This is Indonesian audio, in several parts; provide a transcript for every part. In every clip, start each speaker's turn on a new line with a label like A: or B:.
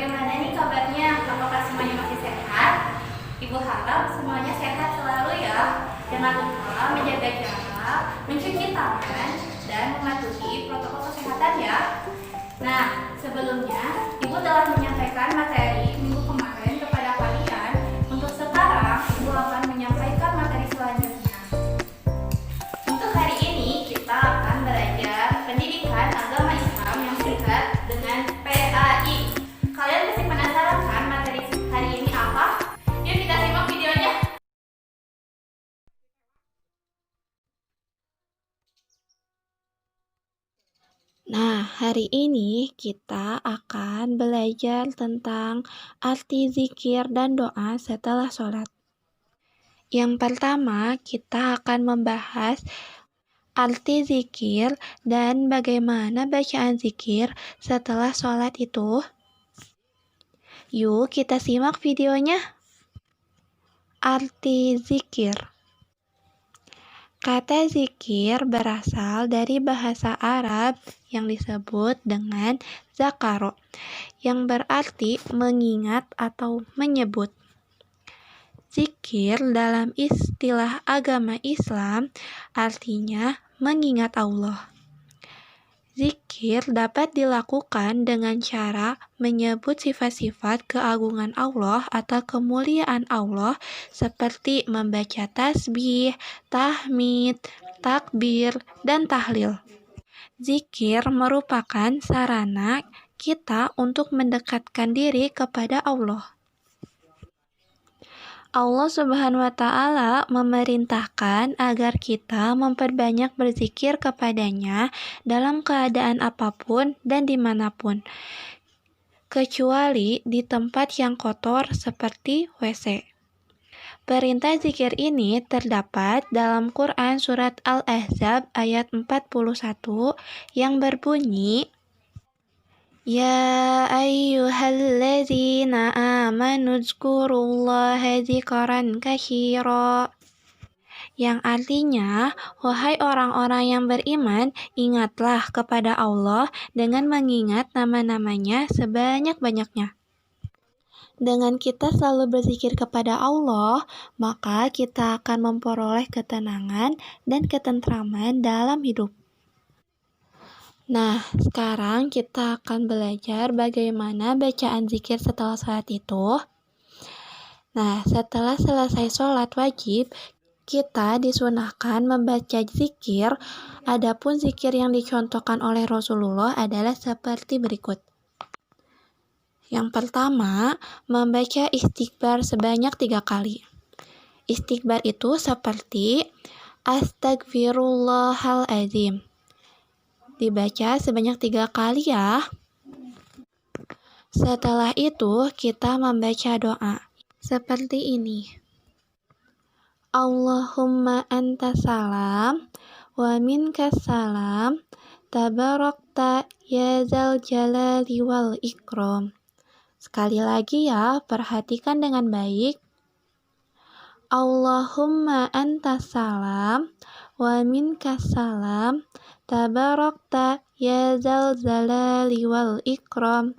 A: bagaimana nih kabarnya? Apakah semuanya masih sehat? Ibu harap semuanya sehat selalu ya. Jangan lupa menjaga jarak, mencuci tangan, dan mematuhi protokol kesehatan ya. Nah, sebelumnya Ibu telah menyampaikan materi minggu kemarin kepada kalian. Untuk sekarang, Ibu akan menyampaikan materi selanjutnya. Untuk hari ini, kita akan belajar pendidikan agama Islam yang singkat dengan PAI. Kalian masih penasaran kan materi hari ini apa? Yuk kita simak videonya.
B: Nah, hari ini kita akan belajar tentang arti zikir dan doa setelah sholat. Yang pertama, kita akan membahas arti zikir dan bagaimana bacaan zikir setelah sholat itu. Yuk, kita simak videonya. Arti zikir. Kata zikir berasal dari bahasa Arab yang disebut dengan zakaro, yang berarti mengingat atau menyebut. Zikir dalam istilah agama Islam artinya mengingat Allah. Zikir dapat dilakukan dengan cara menyebut sifat-sifat keagungan Allah atau kemuliaan Allah seperti membaca tasbih, tahmid, takbir, dan tahlil. Zikir merupakan sarana kita untuk mendekatkan diri kepada Allah. Allah Subhanahu wa Ta'ala memerintahkan agar kita memperbanyak berzikir kepadanya dalam keadaan apapun dan dimanapun, kecuali di tempat yang kotor seperti WC. Perintah zikir ini terdapat dalam Quran Surat Al-Ahzab ayat 41 yang berbunyi, Ya ayyuhalladzina amanu dzkurullaha dzikran katsira, yang artinya, wahai orang-orang yang beriman, ingatlah kepada Allah dengan mengingat nama-namanya sebanyak-banyaknya. Dengan kita selalu berzikir kepada Allah, maka kita akan memperoleh ketenangan dan ketentraman dalam hidup. Nah, sekarang kita akan belajar bagaimana bacaan zikir setelah sholat itu. Nah, setelah selesai sholat wajib, kita disunahkan membaca zikir. Adapun zikir yang dicontohkan oleh Rasulullah adalah seperti berikut. Yang pertama, membaca istighfar sebanyak 3 kali. Istighfar itu seperti Astagfirullahaladzim. Dibaca sebanyak 3 kali ya. Setelah itu kita membaca doa seperti ini. Allahumma anta salam wa minkas salam tabarakta ya zal jalali wal ikram. Sekali lagi ya, perhatikan dengan baik. Allahumma anta salam wa minkas salam tabarakta ya zal jalali wal ikram.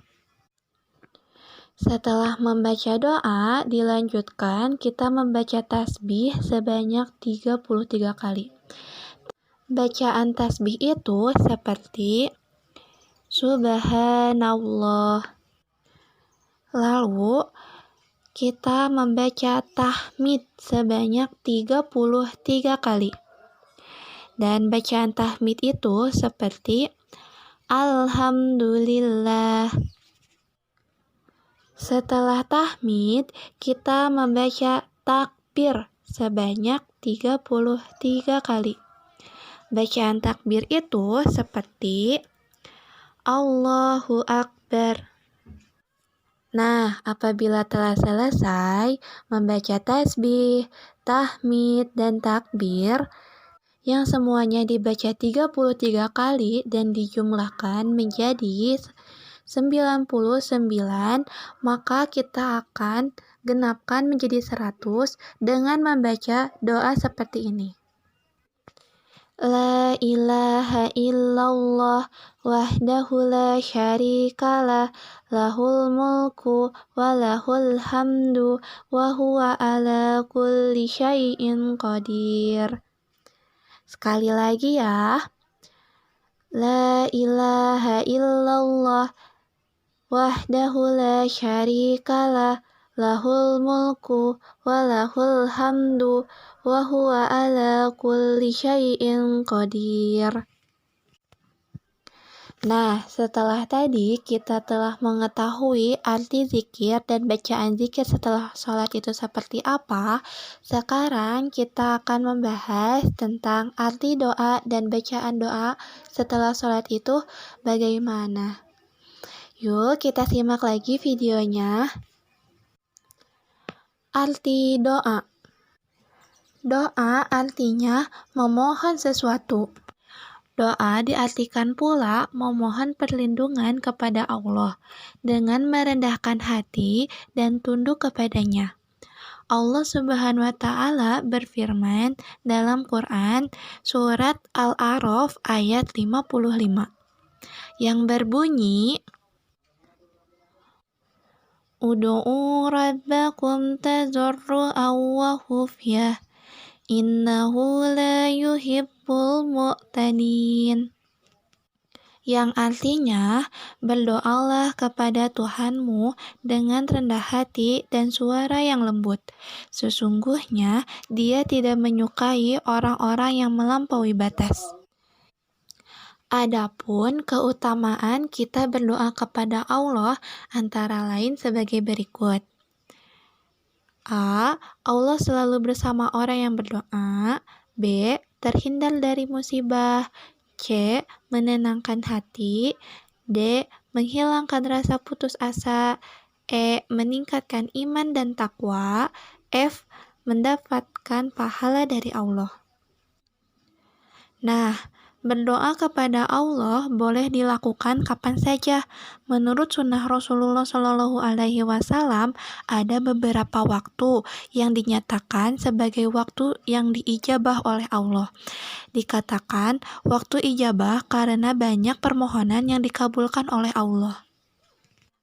B: Setelah membaca doa, dilanjutkan kita membaca tasbih sebanyak 33 kali. Bacaan tasbih itu seperti Subhanallah. Lalu, kita membaca tahmid sebanyak 33 kali. Dan bacaan tahmid itu seperti Alhamdulillah. Setelah tahmid, kita membaca takbir sebanyak 33 kali. Bacaan takbir itu seperti Allahu Akbar. Nah, apabila telah selesai membaca tasbih, tahmid, dan takbir, yang semuanya dibaca 33 kali dan dijumlahkan menjadi 99, maka kita akan genapkan menjadi 100 dengan membaca doa seperti ini. La ilaha illallah wahdahu la syarikalah lahul mulku wa lahul hamdu wa huwa ala kulli syai'in qadir. Sekali lagi ya. La ilaha illallah wahdahu la syarikalah lahul mulku wa lahul hamdu wa huwa ala kulli syai'in qadir. Nah, setelah tadi kita telah mengetahui arti zikir dan bacaan zikir setelah sholat itu seperti apa, sekarang kita akan membahas tentang arti doa dan bacaan doa setelah sholat itu bagaimana. Yuk kita simak lagi videonya. Arti doa. Doa artinya memohon sesuatu. Doa diartikan pula memohon perlindungan kepada Allah dengan merendahkan hati dan tunduk kepadanya. Allah Subhanahu wa Ta'ala berfirman dalam Quran surat Al-A'raf ayat 55 yang berbunyi, Udu'u rabbakum tazarru'an wa khufyah innahu la yuhibbul mu'tadin. Yang artinya, berdoalah kepada Tuhanmu dengan rendah hati dan suara yang lembut. Sesungguhnya, Dia tidak menyukai orang-orang yang melampaui batas. Adapun keutamaan kita berdoa kepada Allah antara lain sebagai berikut. A. Allah selalu bersama orang yang berdoa. B. Terhindar dari musibah. C. Menenangkan hati. D. Menghilangkan rasa putus asa. E. Meningkatkan iman dan takwa. F. Mendapatkan pahala dari Allah. Nah, berdoa kepada Allah boleh dilakukan kapan saja. Menurut sunnah Rasulullah Shallallahu Alaihi Wasallam, ada beberapa waktu yang dinyatakan sebagai waktu yang diijabah oleh Allah. Dikatakan waktu ijabah karena banyak permohonan yang dikabulkan oleh Allah.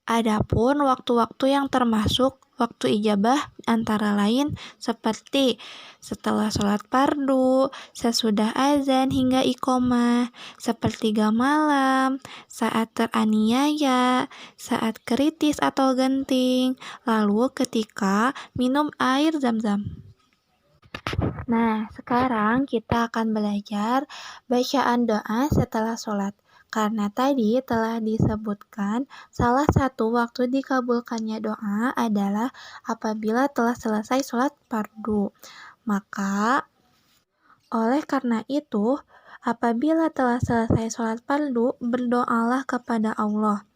B: Adapun waktu-waktu yang termasuk waktu ijabah antara lain seperti setelah sholat fardu, sesudah azan hingga iqomah, sepertiga malam, saat teraniaya, saat kritis atau genting, lalu ketika minum air zam-zam. Nah, sekarang kita akan belajar bacaan doa setelah sholat. Karena tadi telah disebutkan salah satu waktu dikabulkannya doa adalah apabila telah selesai sholat fardu. Maka, oleh karena itu, apabila telah selesai sholat fardu, berdoalah kepada Allah.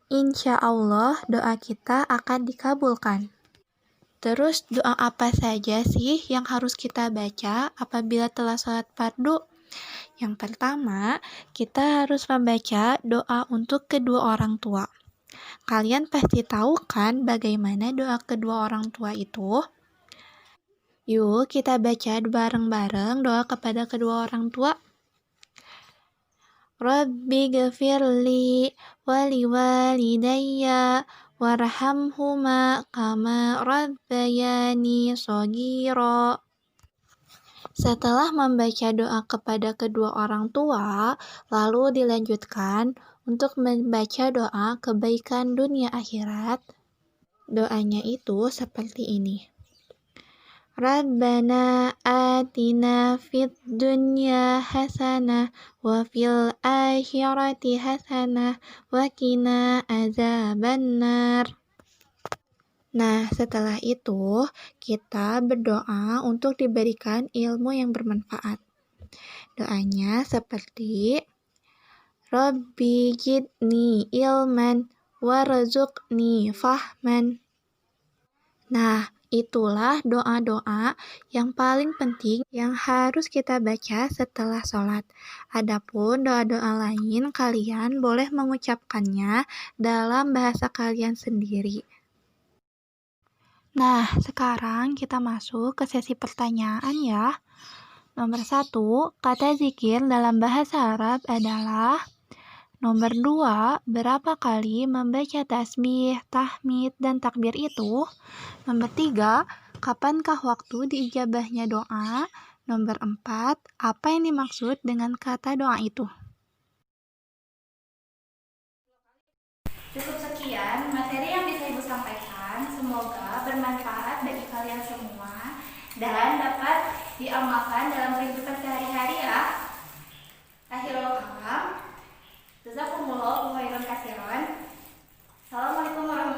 B: Insya Allah doa kita akan dikabulkan. Terus doa apa saja sih yang harus kita baca apabila telah sholat fardu? Yang pertama, kita harus membaca doa untuk kedua orang tua. Kalian pasti tahu kan bagaimana doa kedua orang tua itu? Yuk kita baca bareng-bareng doa kepada kedua orang tua. Rabbi ghafirli waliwalidayya warhamhuma kama rabbayani shaghira. Setelah membaca doa kepada kedua orang tua, lalu dilanjutkan untuk membaca doa kebaikan dunia akhirat. Doanya itu seperti ini. Rabbana atina fid dunya hasanah wa fil akhirati hasanah wa qina azabannar. Nah, setelah itu kita berdoa untuk diberikan ilmu yang bermanfaat. Doanya seperti Rabbi jidni ilman warzuqni fahman. Nah, itulah doa-doa yang paling penting yang harus kita baca setelah sholat. Adapun doa-doa lain kalian boleh mengucapkannya dalam bahasa kalian sendiri. Nah, sekarang kita masuk ke sesi pertanyaan ya. Nomor 1, kata zikir dalam bahasa Arab adalah. Nomor 2, berapa kali membaca tasbih, tahmid, dan takbir itu? Nomor 3, kapankah waktu diijabahnya doa? Nomor 4, apa yang dimaksud dengan kata doa itu?
A: Cukup sekian materi yang bisa Ibu sampaikan. Semoga bermanfaat bagi kalian semua dan dapat diamalkan dalam kehidupan sehari-hari ya. Akhirul kalam. Jazakumullah khairan katsiran. Assalamualaikum warahmatullahi wabarakatuh.